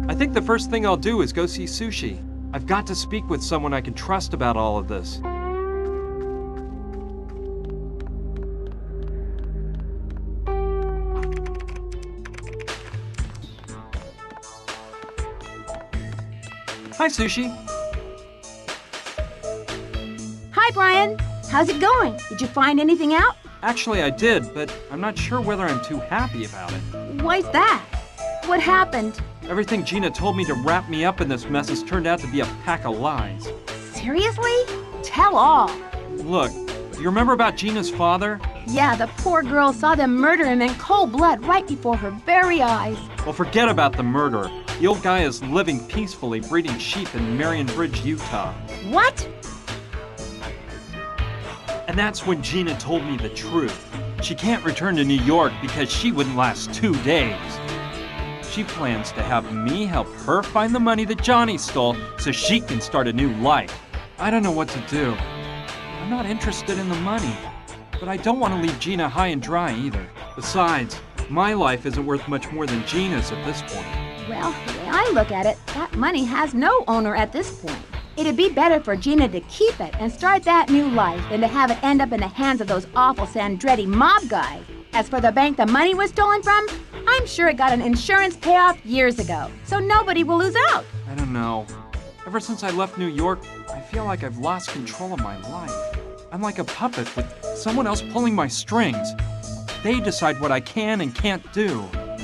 I think the first thing I'll do is go see Sushi. I've got to speak with someone I can trust about all of this. Hi, Sushi. Hi, Brian. How's it going? Did you find anything out? Actually, I did, but I'm not sure whether I'm too happy about it. Why's that? What happened? Everything Gina told me to wrap me up in this mess has turned out to be a pack of lies. Seriously? Tell all. Look, do you remember about Gina's father? Yeah, the poor girl saw them murder him in cold blood right before her very eyes. Well, forget about the murder. The old guy is living peacefully, breeding sheep in Marion Bridge, Utah. What? And that's when Gina told me the truth. She can't return to New York because she wouldn't last 2 days. She plans to have me help her find the money that Johnny stole so she can start a new life. I don't know what to do. I'm not interested in the money, but I don't want to leave Gina high and dry either. Besides, my life isn't worth much more than Gina's at this point. Well, the way I look at it, that money has no owner at this point. It'd be better for Gina to keep it and start that new life than to have it end up in the hands of those awful Sandretti mob guys. As for the bank the money was stolen from, I'm sure it got an insurance payoff years ago, so nobody will lose out. I don't know. Ever since I left New York, I feel like I've lost control of my life. I'm like a puppet with someone else pulling my strings. They decide what I can and can't do.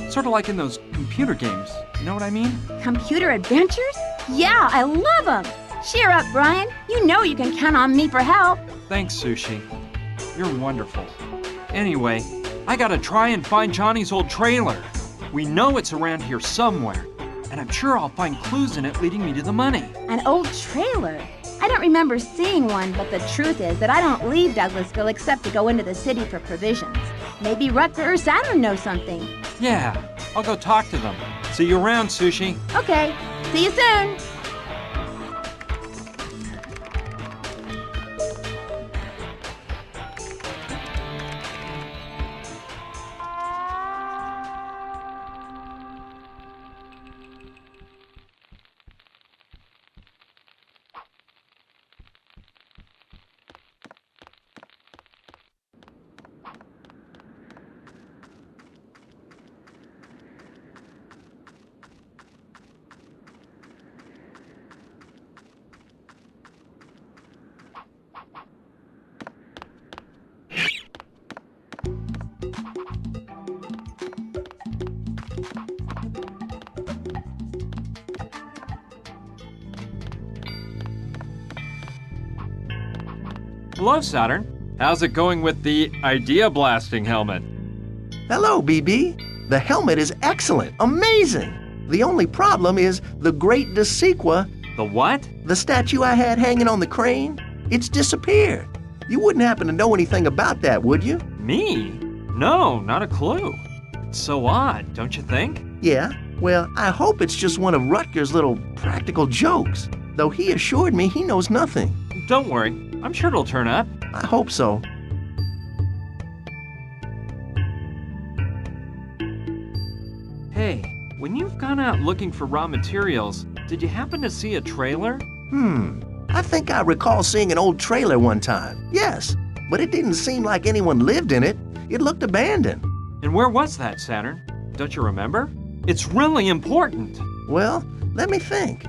Sort of like in those computer games. You know what I mean? Computer adventures? Yeah, I love them. Cheer up, Brian. You know you can count on me for help. Thanks, Sushi. You're wonderful. Anyway, I gotta try and find Johnny's old trailer. We know it's around here somewhere, and I'm sure I'll find clues in it leading me to the money. An old trailer? I don't remember seeing one, but the truth is that I don't leave Douglasville except to go into the city for provisions. Maybe Rutger or Saturn know something. Yeah, I'll go talk to them. See you around, Sushi. Okay, see you soon. Hello, Saturn. How's it going with the idea blasting helmet? Hello, BB. The helmet is excellent, amazing. The only problem is the Great Desequa. The what? The statue I had hanging on the crane. It's disappeared. You wouldn't happen to know anything about that, would you? Me? No, not a clue. It's so odd, don't you think? Yeah, well, I hope it's just one of Rutger's little practical jokes, though he assured me he knows nothing. Don't worry, I'm sure it'll turn up. I hope so. Hey, when you've gone out looking for raw materials, did you happen to see a trailer? I think I recall seeing an old trailer one time. Yes, but it didn't seem like anyone lived in it. It looked abandoned. And where was that, Saturn? Don't you remember? It's really important. Well, let me think.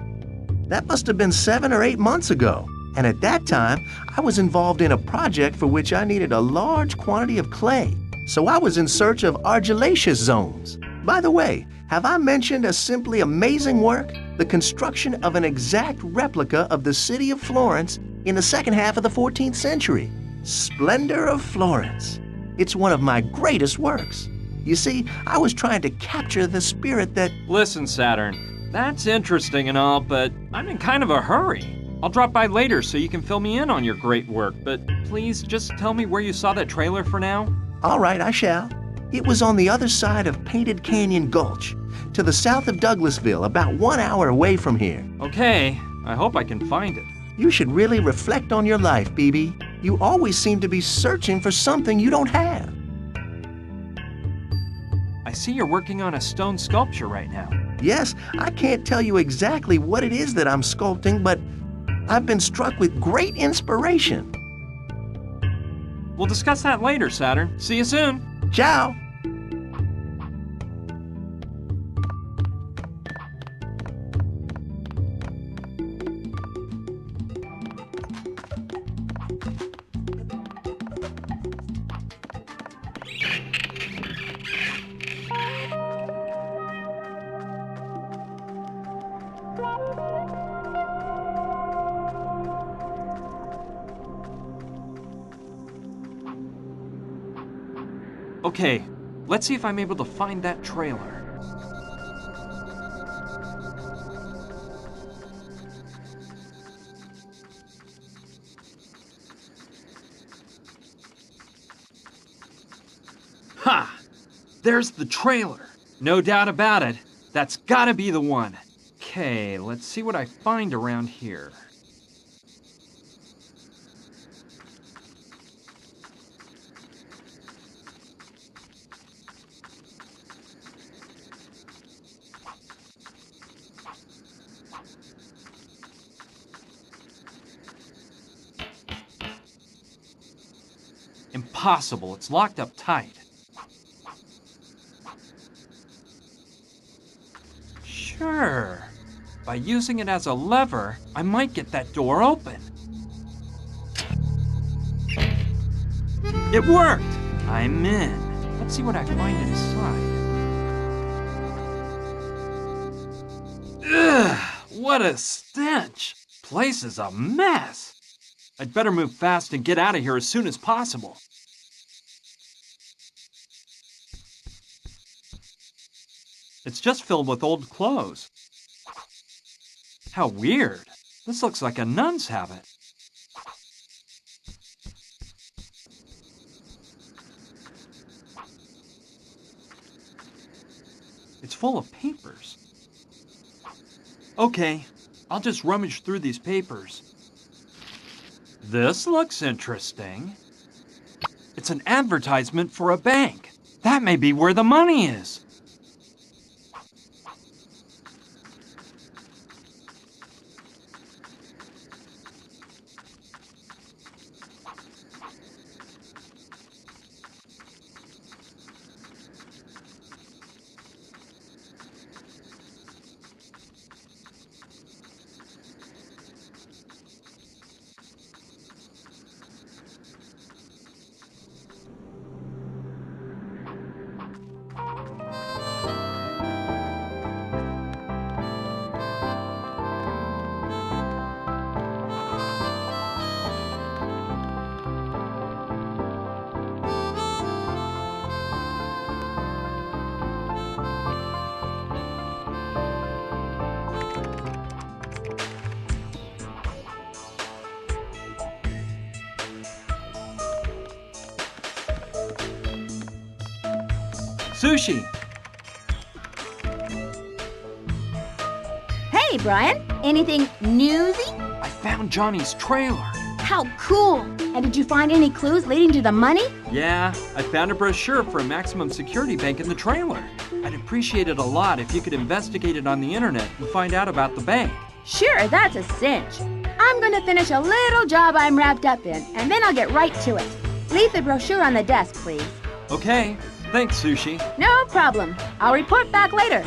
That must have been 7 or 8 months ago. And at that time, I was involved in a project for which I needed a large quantity of clay. So I was in search of argillaceous zones. By the way, have I mentioned a simply amazing work? The construction of an exact replica of the city of Florence in the second half of the 14th century. Splendor of Florence. It's one of my greatest works. You see, I was trying to capture the spirit that... Listen, Saturn, that's interesting and all, but I'm in kind of a hurry. I'll drop by later so you can fill me in on your great work, but please just tell me where you saw that trailer for now. All right, I shall. It was on the other side of Painted Canyon Gulch, to the south of Douglasville, about 1 hour away from here. Okay, I hope I can find it. You should really reflect on your life, BB. You always seem to be searching for something you don't have. I see you're working on a stone sculpture right now. Yes, I can't tell you exactly what it is that I'm sculpting, but I've been struck with great inspiration. We'll discuss that later, Saturn. See you soon. Ciao. Okay, let's see if I'm able to find that trailer. Ha! There's the trailer. No doubt about it. That's gotta be the one. Okay, let's see what I find around here. Impossible. It's locked up tight. Sure. By using it as a lever, I might get that door open. It worked! I'm in. Let's see what I find inside. Ugh! What a stench! Place is a mess. I'd better move fast and get out of here as soon as possible. It's just filled with old clothes. How weird. This looks like a nun's habit. It's full of papers. Okay, I'll just rummage through these papers. This looks interesting. It's an advertisement for a bank. That may be where the money is. Sushi! Hey, Brian. Anything newsy? I found Johnny's trailer. How cool! And did you find any clues leading to the money? Yeah, I found a brochure for a maximum security bank in the trailer. I'd appreciate it a lot if you could investigate it on the internet and find out about the bank. Sure, that's a cinch. I'm gonna finish a little job I'm wrapped up in, and then I'll get right to it. Leave the brochure on the desk, please. Okay, thanks, Sushi. No problem. I'll report back later.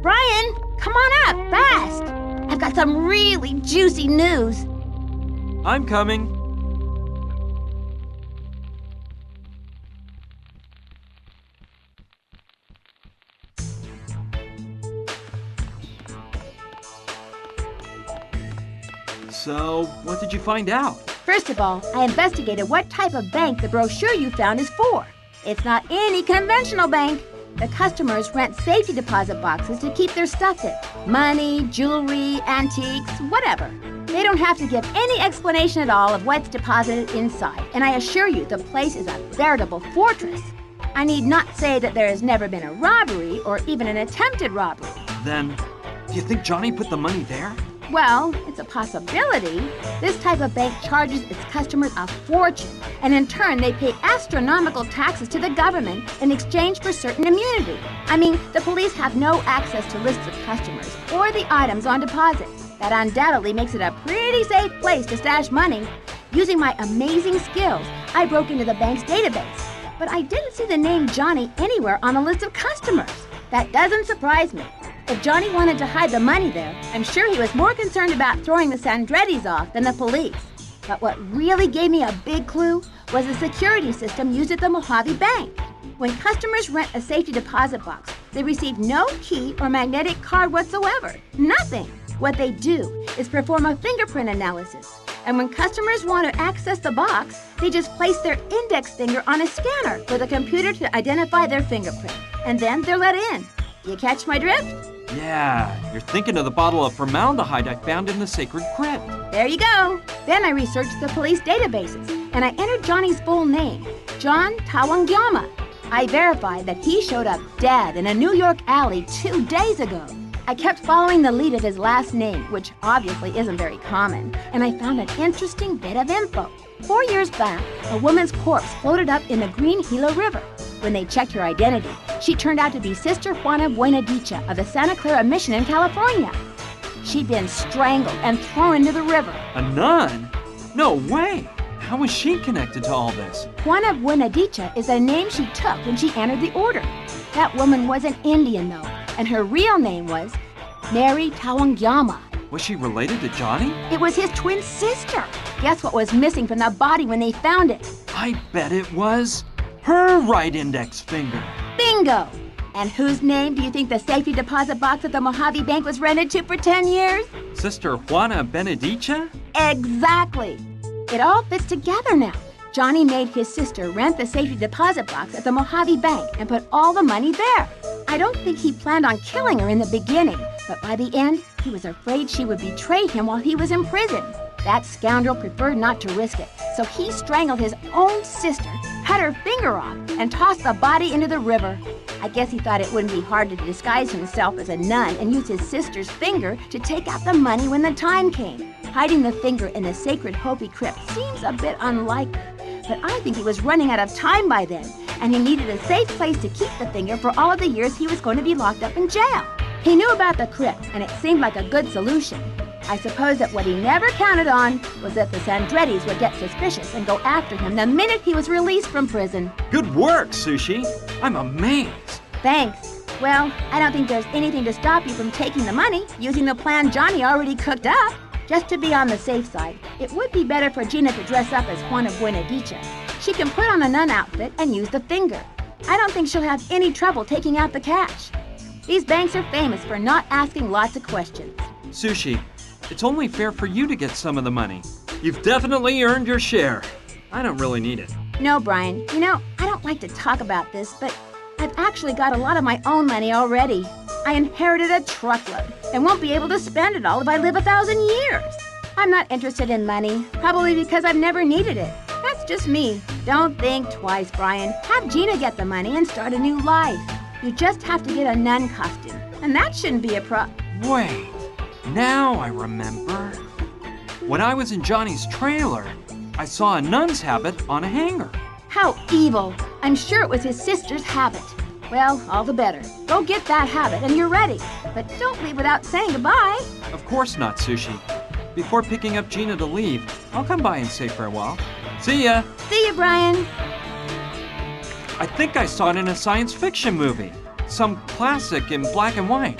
Brian, come on up, fast! I've got some really juicy news. I'm coming. So, what did you find out? First of all, I investigated what type of bank the brochure you found is for. It's not any conventional bank. The customers rent safety deposit boxes to keep their stuff in. Money, jewelry, antiques, whatever. They don't have to give any explanation at all of what's deposited inside. And I assure you, the place is a veritable fortress. I need not say that there has never been a robbery or even an attempted robbery. Then, do you think Johnny put the money there? Well, it's a possibility. This type of bank charges its customers a fortune, and in turn they pay astronomical taxes to the government in exchange for certain immunity. I mean, the police have no access to lists of customers or the items on deposit. That undoubtedly makes it a pretty safe place to stash money. Using my amazing skills, I broke into the bank's database, but I didn't see the name Johnny anywhere on the list of customers. That doesn't surprise me. If Johnny wanted to hide the money there, I'm sure he was more concerned about throwing the Sandrettis off than the police. But what really gave me a big clue was the security system used at the Mojave Bank. When customers rent a safety deposit box, they receive no key or magnetic card whatsoever. Nothing. What they do is perform a fingerprint analysis. And when customers want to access the box, they just place their index finger on a scanner for the computer to identify their fingerprint. And then they're let in. You catch my drift? Yeah, you're thinking of the bottle of formaldehyde I found in the sacred crypt. There you go. Then I researched the police databases, and I entered Johnny's full name, John Tawangyama. I verified that he showed up dead in a New York alley 2 days ago. I kept following the lead of his last name, which obviously isn't very common, and I found an interesting bit of info. 4 years back, a woman's corpse floated up in the Green Gila River. When they checked her identity, she turned out to be Sister Juana Buenadicha of the Santa Clara Mission in California. She'd been strangled and thrown into the river. A nun? No way! How was she connected to all this? Juana Buenadicha is a name she took when she entered the order. That woman was an Indian, though, and her real name was Mary Tawangyama. Was she related to Johnny? It was his twin sister. Guess what was missing from the body when they found it? I bet it was her right index finger. Bingo! And whose name do you think the safety deposit box at the Mojave Bank was rented to for 10 years? Sister Juana Benedicha? Exactly. It all fits together now. Johnny made his sister rent the safety deposit box at the Mojave Bank and put all the money there. I don't think he planned on killing her in the beginning, but by the end, he was afraid she would betray him while he was in prison. That scoundrel preferred not to risk it, so he strangled his own sister, cut her finger off, and tossed the body into the river. I guess he thought it wouldn't be hard to disguise himself as a nun and use his sister's finger to take out the money when the time came. Hiding the finger in the sacred Hopi crypt seems a bit unlikely, but I think he was running out of time by then, and he needed a safe place to keep the finger for all of the years he was going to be locked up in jail. He knew about the crypt, and it seemed like a good solution. I suppose that what he never counted on was that the Sandrettis would get suspicious and go after him the minute he was released from prison. Good work, Sushi. I'm amazed. Thanks. Well, I don't think there's anything to stop you from taking the money using the plan Johnny already cooked up. Just to be on the safe side, it would be better for Gina to dress up as Juana Buenadicha. She can put on a nun outfit and use the finger. I don't think she'll have any trouble taking out the cash. These banks are famous for not asking lots of questions. Sushi, it's only fair for you to get some of the money. You've definitely earned your share. I don't really need it. No, Brian. You know, I don't like to talk about this, but I've actually got a lot of my own money already. I inherited a truckload and won't be able to spend it all if I live 1,000 years. I'm not interested in money, probably because I've never needed it. That's just me. Don't think twice, Brian. Have Gina get the money and start a new life. You just have to get a nun costume, and that shouldn't be a Wait, now I remember. When I was in Johnny's trailer, I saw a nun's habit on a hanger. How evil. I'm sure it was his sister's habit. Well, all the better. Go get that habit and you're ready. But don't leave without saying goodbye. Of course not, Sushi. Before picking up Gina to leave, I'll come by and say farewell. See ya! See ya, Brian. I think I saw it in a science fiction movie. Some classic in black and white.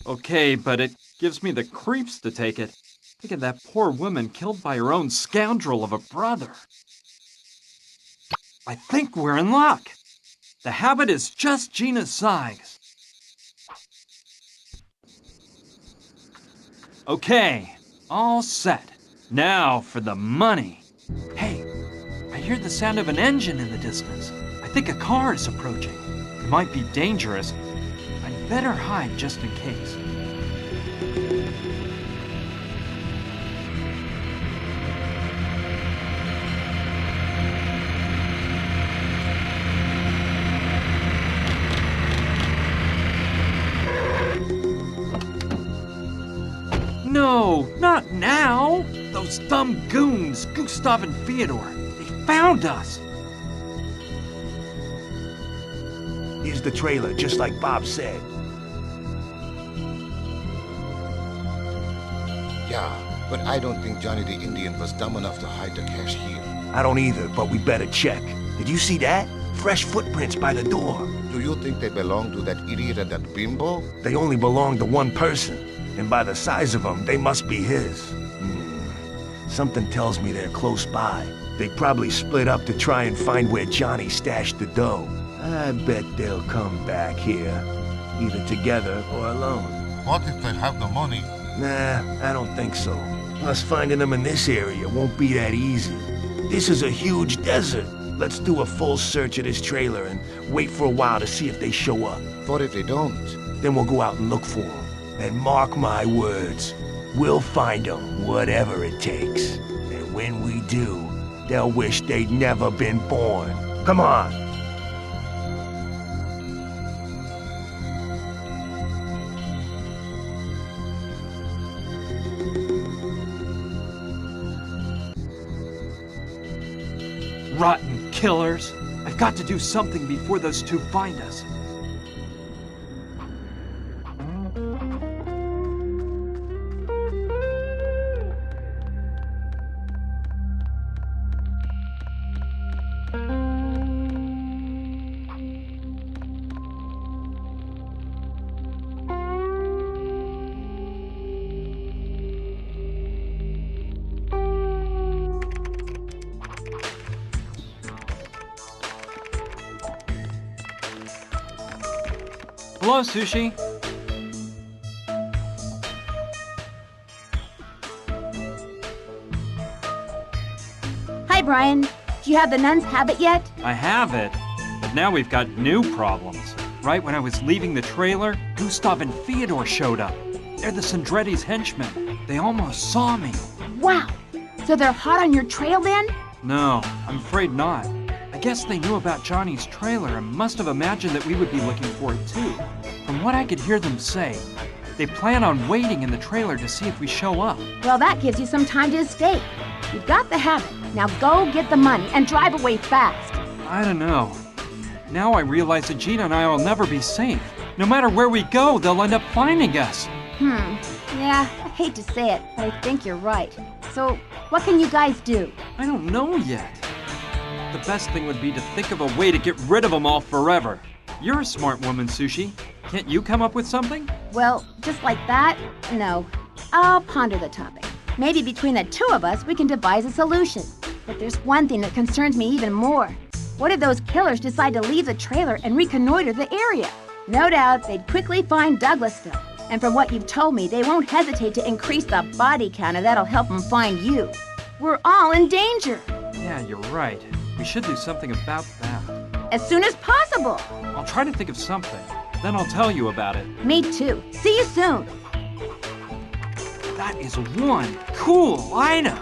Okay, but it gives me the creeps to take it. Think of that poor woman killed by her own scoundrel of a brother. I think we're in luck. The habit is just Gina's size. Okay, all set. Now for the money. Hey, I hear the sound of an engine in the distance. I think a car is approaching. It might be dangerous. I'd better hide just in case. No, not now! Those dumb goons, Gustav and Fyodor, they found us! Here's the trailer, just like Bob said. Yeah, but I don't think Johnny the Indian was dumb enough to hide the cash here. I don't either, but we better check. Did you see that? Fresh footprints by the door. Do you think they belong to that idiot and that bimbo? They only belong to one person, and by the size of them, they must be his. Something tells me they're close by. They probably split up to try and find where Johnny stashed the dough. I bet they'll come back here, either together or alone. What if they have the money? Nah, I don't think so. Plus, finding them in this area won't be that easy. This is a huge desert. Let's do a full search of this trailer and wait for a while to see if they show up. What if they don't? Then we'll go out and look for them. And mark my words, we'll find them, whatever it takes. And when we do, they'll wish they'd never been born. Come on! Rotten killers! I've got to do something before those two find us. Hello, Sushi. Hi, Brian. Do you have the nun's habit yet? I have it, but now we've got new problems. Right when I was leaving the trailer, Gustav and Fyodor showed up. They're the Sandretti's henchmen. They almost saw me. Wow. So they're hot on your trail then? No, I'm afraid not. I guess they knew about Johnny's trailer and must have imagined that we would be looking for it too. From what I could hear them say, they plan on waiting in the trailer to see if we show up. Well, that gives you some time to escape. You've got the habit. Now go get the money and drive away fast. I don't know. Now I realize that Gina and I will never be safe. No matter where we go, they'll end up finding us. Yeah, I hate to say it, but I think you're right. So, what can you guys do? I don't know yet. The best thing would be to think of a way to get rid of them all forever. You're a smart woman, Sushi. Can't you come up with something? Well, just like that? No. I'll ponder the topic. Maybe between the two of us, we can devise a solution. But there's one thing that concerns me even more. What if those killers decide to leave the trailer and reconnoiter the area? No doubt they'd quickly find Douglasville. And from what you've told me, they won't hesitate to increase the body count, and that'll help them find you. We're all in danger. Yeah, you're right. We should do something about that. As soon as possible. I'll try to think of something. Then I'll tell you about it. Me too. See you soon. That is one cool item.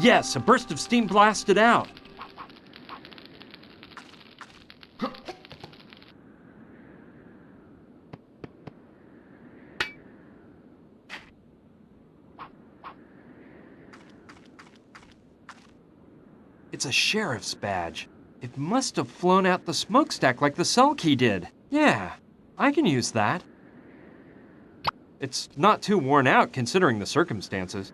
Yes, a burst of steam blasted out. It's a sheriff's badge. It must have flown out the smokestack like the cell key did. Yeah, I can use that. It's not too worn out considering the circumstances.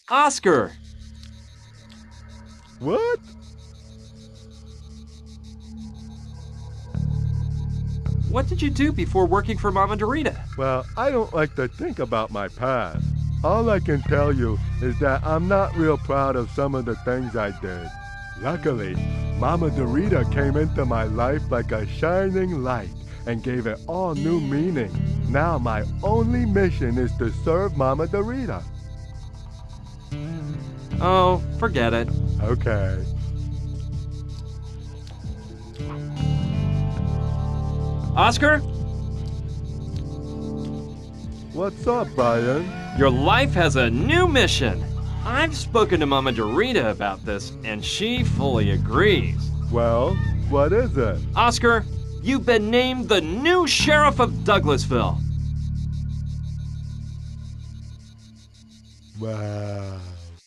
Oscar! What? What did you do before working for Mama Dorita? Well, I don't like to think about my past. All I can tell you is that I'm not real proud of some of the things I did. Luckily, Mama Dorita came into my life like a shining light and gave it all new meaning. Now my only mission is to serve Mama Dorita. Oh, forget it. Okay. Oscar? What's up, Brian? Your life has a new mission. I've spoken to Mama Dorita about this, and she fully agrees. Well, what is it? Oscar, you've been named the new sheriff of Douglasville. Wow.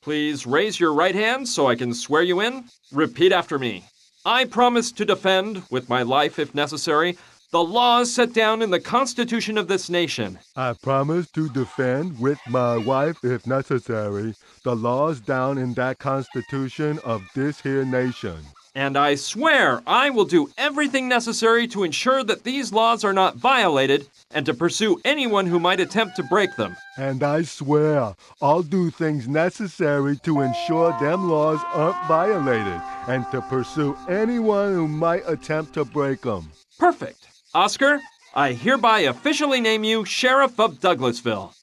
Please raise your right hand so I can swear you in. Repeat after me. I promise to defend, with my life if necessary, the laws set down in the Constitution of this nation. I promise to defend, with my wife if necessary, the laws down in that Constitution of this here nation. And I swear I will do everything necessary to ensure that these laws are not violated and to pursue anyone who might attempt to break them. And I swear I'll do things necessary to ensure them laws aren't violated and to pursue anyone who might attempt to break them. Perfect. Oscar, I hereby officially name you Sheriff of Douglasville.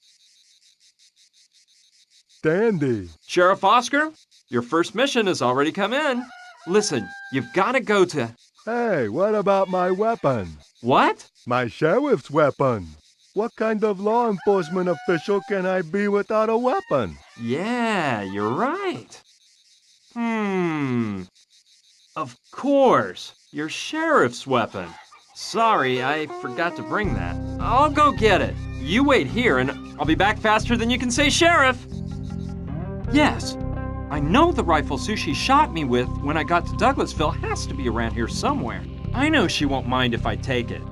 Dandy. Sheriff Oscar, your first mission has already come in. Listen, you've got to go to... Hey, what about my weapon? What? My sheriff's weapon. What kind of law enforcement official can I be without a weapon? Yeah, you're right. Of course, your sheriff's weapon. Sorry, I forgot to bring that. I'll go get it. You wait here and I'll be back faster than you can say sheriff. Yes, I know the rifle Sushi shot me with when I got to Douglasville has to be around here somewhere. I know she won't mind if I take it.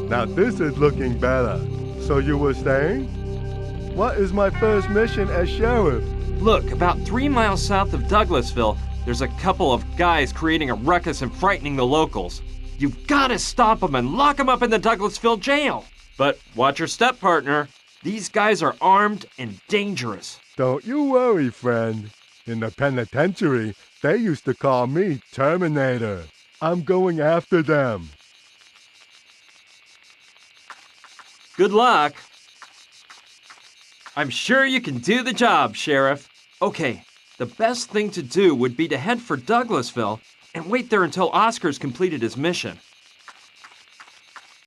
Now this is looking better. So you were saying? What is my first mission as sheriff? Look, about 3 miles south of Douglasville, there's a couple of guys creating a ruckus and frightening the locals. You've got to stop them and lock them up in the Douglasville jail. But watch your step, partner. These guys are armed and dangerous. Don't you worry, friend. In the penitentiary, they used to call me Terminator. I'm going after them. Good luck. I'm sure you can do the job, Sheriff. Okay, the best thing to do would be to head for Douglasville and wait there until Oscar's completed his mission.